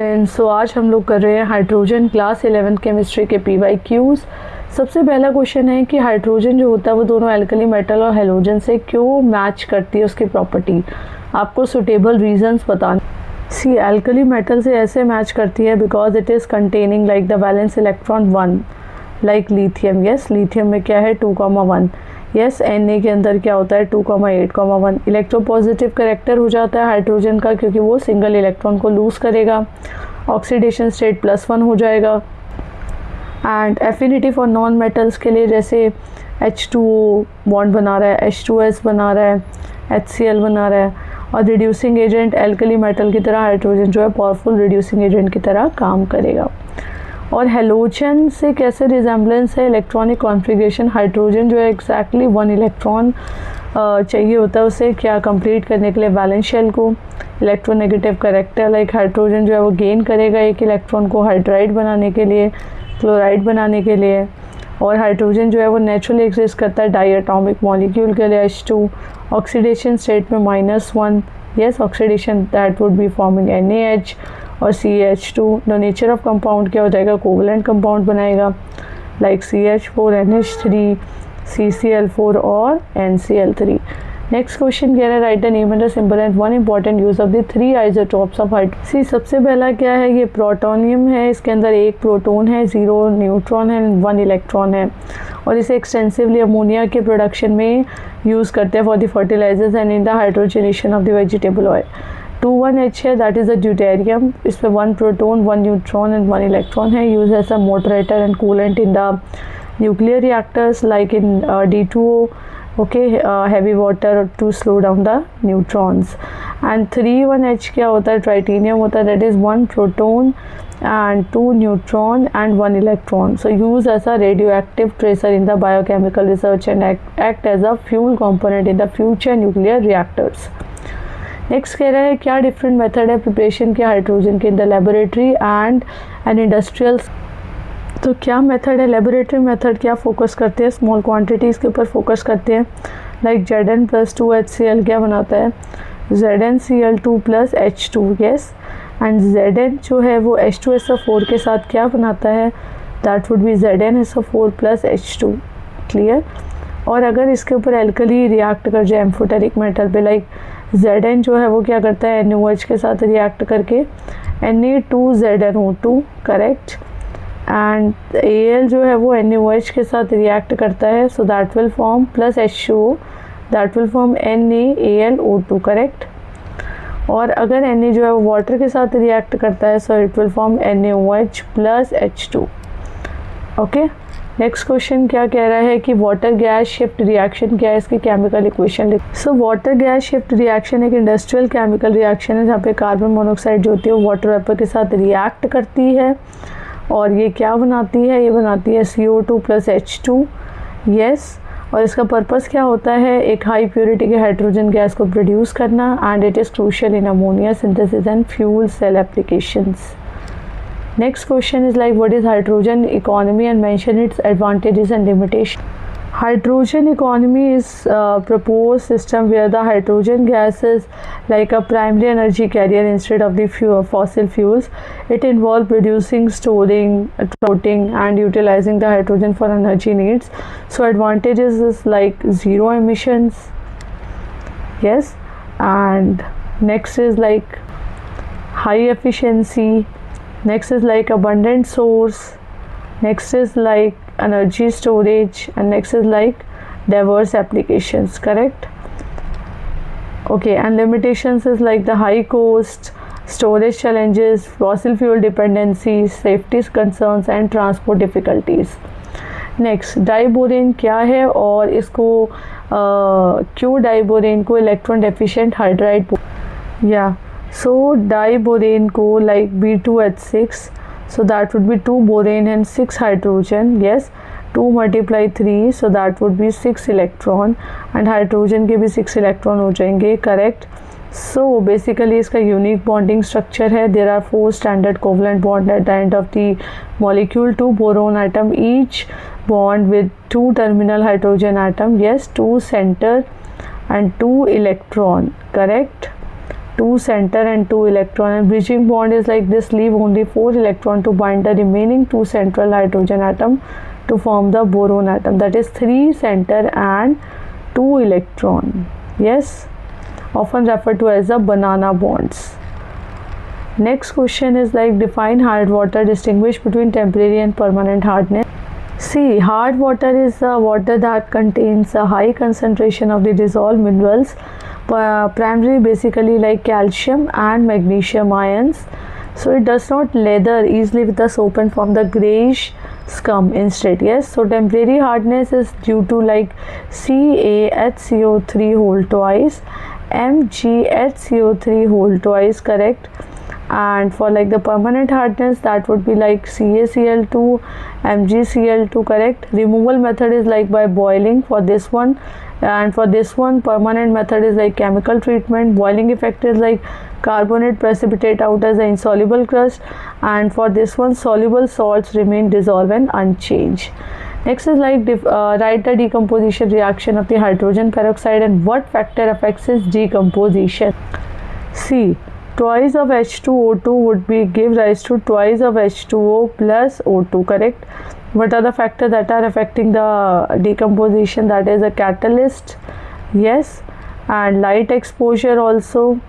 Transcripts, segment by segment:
सो आज हम लोग कर रहे हैं हाइड्रोजन क्लास 11th केमिस्ट्री के PYQs। सबसे पहला क्वेश्चन है कि हाइड्रोजन जो होता है वो दोनों एल्कली मेटल और हेलोजन से क्यों मैच करती है उसकी प्रॉपर्टी। आपको सुटेबल रीजंस बताने। सी एल्कली मेटल से ऐसे मैच करती है because it is containing like the valence electron 1 like lithium. Yes, lithium में क्या है 2,1। यस, Na के अंदर क्या होता है 2,8,1। इलेक्ट्रोपॉजिटिव करेक्टर हो जाता है हाइड्रोजन का क्योंकि वो सिंगल इलेक्ट्रॉन को लूज़ करेगा। ऑक्सीडेशन स्टेट +1 हो जाएगा। And affinity for non metals के लिए जैसे H2O बॉन्ड बना रहा है, H2S बना रहा है, HCl बना रहा है। और रिड्यूसिंग एजेंट एल्कली मेटल की तरह हाइड्रोजन जो है पावरफुल रिड्यूसिंग एजेंट की तरह काम करेगा। और हेलोजन से कैसे रिजेम्बलेंस है इलेक्ट्रॉनिक कॉन्फ़िगरेशन। हाइड्रोजन जो है एग्जैक्टली 1 इलेक्ट्रॉन चाहिए होता है उसे क्या कंप्लीट करने के लिए वैलेंस शेल को। इलेक्ट्रोनेगेटिव करेक्टर लाइक हाइड्रोजन जो है वो गेन करेगा एक इलेक्ट्रॉन को हाइड्राइड बनाने के लिए, क्लोराइड बनाने के लिए। और हाइड्रोजन जो है वो नेचुरली एग्जिस्ट करता है डायटोमिक मॉलिक्यूल के लिए H2। ऑक्सीडेशन स्टेट में -1। Yes, oxidation that would be forming NaH और CH2। The nature of compound क्या हो जाएगा, कोवलेंट कंपाउंड बनाएगा लाइक CH4 NH3 CCl4 और NCl3। नेक्स्ट क्वेश्चन कह रहा है write the name and the symbol and one important use of the 3 isotopes of hydrogen. See सबसे पहला क्या है, ये प्रोटोनियम है। इसके अंदर 1 प्रोटॉन है, 0 न्यूट्रॉन है, 1 इलेक्ट्रॉन है। और इसे एक्सटेंसिवली अमोनिया के प्रोडक्शन में यूज़ करते हैं for the fertilizers and in the hydrogenation of the vegetable oil. 2,1H है, दैट इज़ द ड्यूटेरियम। इस पर 1 प्रोटॉन, 1 न्यूट्रॉन एंड 1 इलेक्ट्रॉन है। Use as a moderator and coolant in the nuclear reactors like in D2O, okay, heavy water to slow down the neutrons. And 3,1H क्या होता है, ट्राइटेनियम होता है, that is 1 proton and 2 neutron and 1 electron. So use as a radioactive tracer in the biochemical research and act as a fuel component in the future nuclear reactors. Next कह रहा है क्या different method है preparation के hydrogen के in the laboratory and an industrial. तो क्या method है, लेबोरेटरी मेथड क्या फोकस करते हैं, स्मॉल क्वांटिटीज़ के ऊपर फोकस करते हैं। लाइक Zn+2HCl क्या बनाता है, ZnCl2 + H2। Yes, and Zn जो है वो H2SO4 के साथ क्या बनाता है, that would be ZnSO4 + H2। Clear. और अगर इसके ऊपर एल्कली रिएक्ट कर जाए एम्फोटेरिक मेटल पे, लाइक Zn जो है वो क्या करता है NaOH के साथ रिएक्ट करके Na2ZnO2, करेक्ट। एंड Al जो है वो NaOH के साथ रिएक्ट करता है, so that will form plus H2O, that will form NaAlO2, correct. और अगर Na जो है वो वाटर के साथ रिएक्ट करता है, so it will form NaOH + H2। Okay, next question क्या कह रहा है कि वाटर गैस शिफ्ट रिएक्शन क्या है, इसकी केमिकल इक्वेशन लिख। So water gas shift reaction एक इंडस्ट्रियल केमिकल रिएक्शन है जहाँ पे कार्बन मोनोऑक्साइड जो होती है वो वाटर वेपर के साथ रिएक्ट करती है। और ये क्या बनाती है, ये बनाती है CO2 + H2। यस, और इसका पर्पस क्या होता है, एक हाई प्योरिटी के हाइड्रोजन गैस को प्रोड्यूस करना and it is crucial in ammonia synthesis and fuel cell applications. Next question is like what is hydrogen economy and mention its advantages and limitation. Hydrogen economy is a proposed system where the hydrogen gas is like a primary energy carrier instead of the fossil fuels. It involves producing, storing, transporting and utilizing the hydrogen for energy needs. So advantages is like 0 emissions. Yes, and next is like high efficiency. Next is like abundant source. Next is like energy storage and next is like diverse applications, correct. Okay, and limitations is like the high cost, storage challenges, fossil fuel dependencies, safety concerns and transport difficulties. Next diborane क्या है और इसको क्यों diborane को electron deficient hydride या सो diborane को like B2H6, so that would be 2 borane and 6 hydrogen. Yes, 2 × 3, so that would be 6 electron and hydrogen के भी 6 electron हो जाएंगे, correct. So basically इसका unique bonding structure है, there are 4 standard covalent bond at the end of the molecule, 2 boron atom each bond with 2 terminal hydrogen atom. Yes, 2 center and 2 electron, correct. 2 center and 2 electron, and bridging bond is like this, leave only 4 electron to bind the remaining 2 central hydrogen atom to form the boron atom, that is 3 center and 2 electron. Yes, often referred to as the banana bonds. Next question is like, define hard water, distinguish between temporary and permanent hardness. See, hard water is the water that contains a high concentration of the dissolved minerals, primarily basically like calcium and magnesium ions. So it does not lather easily with the soap and form the grayish scum instead. Yes, so temporary hardness is due to like CaHCO3 whole twice, MgHCO3 whole twice, correct. And for like the permanent hardness, that would be like CaCl2, MgCl2, correct. Removal method is like by boiling for this one, and for this one permanent method is like chemical treatment. Boiling effect is like carbonate precipitate out as an insoluble crust, and for this one soluble salts remain dissolved and unchanged. Next is like write the decomposition reaction of the hydrogen peroxide and what factor affects its decomposition. See, twice of H2O2 would give rise to twice of H2O plus O2, correct. What are the factors that are affecting the decomposition? That is a catalyst, yes, and light exposure also,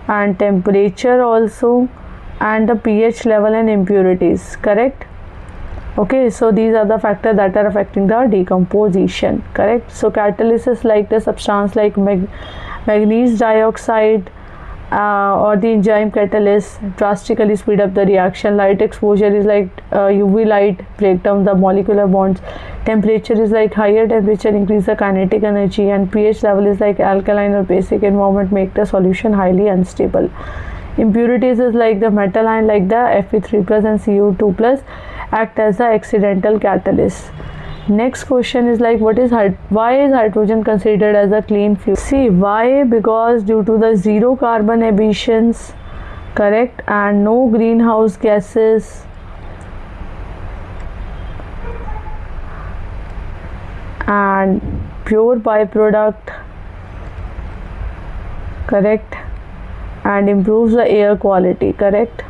and temperature also, and the pH level and impurities, correct. Okay, so these are the factors that are affecting the decomposition, correct. So catalyst is like the substance like manganese dioxide or the enzyme catalyst drastically speed up the reaction. Light exposure is like UV light break down the molecular bonds. Temperature is like higher temperature increase the kinetic energy, and pH level is like alkaline or basic environment make the solution highly unstable. Impurities is like the metal ion like the Fe3 plus and CO2 plus act as the accidental catalyst. Next question is like, why is hydrogen considered as a clean fuel? See, why? Because due to the zero carbon emissions, correct, and no greenhouse gases, and pure byproduct, correct, and improves the air quality, correct.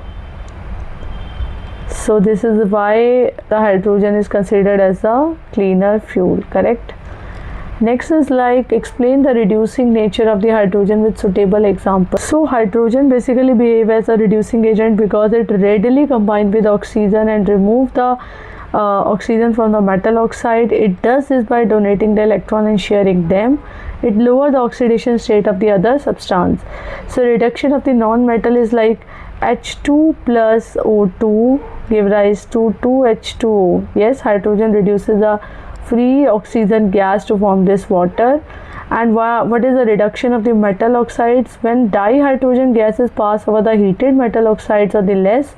So this is why the hydrogen is considered as a cleaner fuel, correct. Next is like, explain the reducing nature of the hydrogen with suitable examples. So hydrogen basically behaves as a reducing agent because it readily combines with oxygen and remove the oxygen from the metal oxide. It does this by donating the electron and sharing them. It lowers the oxidation state of the other substance. So reduction of the non-metal is like H2 plus O2 give rise to 2H2O. Yes, hydrogen reduces the free oxygen gas to form this water. And what is the reduction of the metal oxides? When dihydrogen gases pass over the heated metal oxides or the less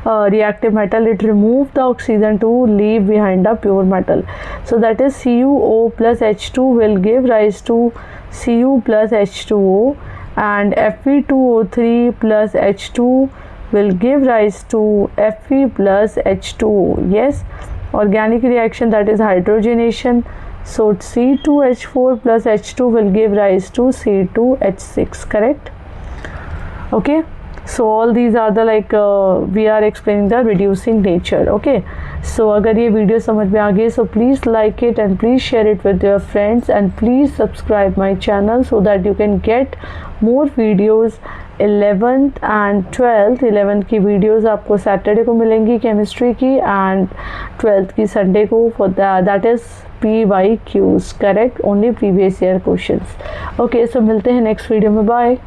reactive metal, it removes the oxygen to leave behind the pure metal. So that is CuO plus H2 will give rise to Cu plus H2O, and Fe2O3 plus H2 will give rise to Fe plus H2O. Yes, organic reaction, that is hydrogenation. So C2H4 plus H2 will give rise to C2H6, correct. Okay, so all these are the like we are explaining the reducing nature. Okay, so अगर ये video समझ में आ गई, so please like it and please share it with your friends and please subscribe my channel so that you can get more videos. 11th and 12th 11th की videos आपको Saturday को मिलेंगी chemistry की, and 12th की Sunday को for that is PYQs, correct, only previous year questions. Okay, so मिलते हैं next video में. बाय.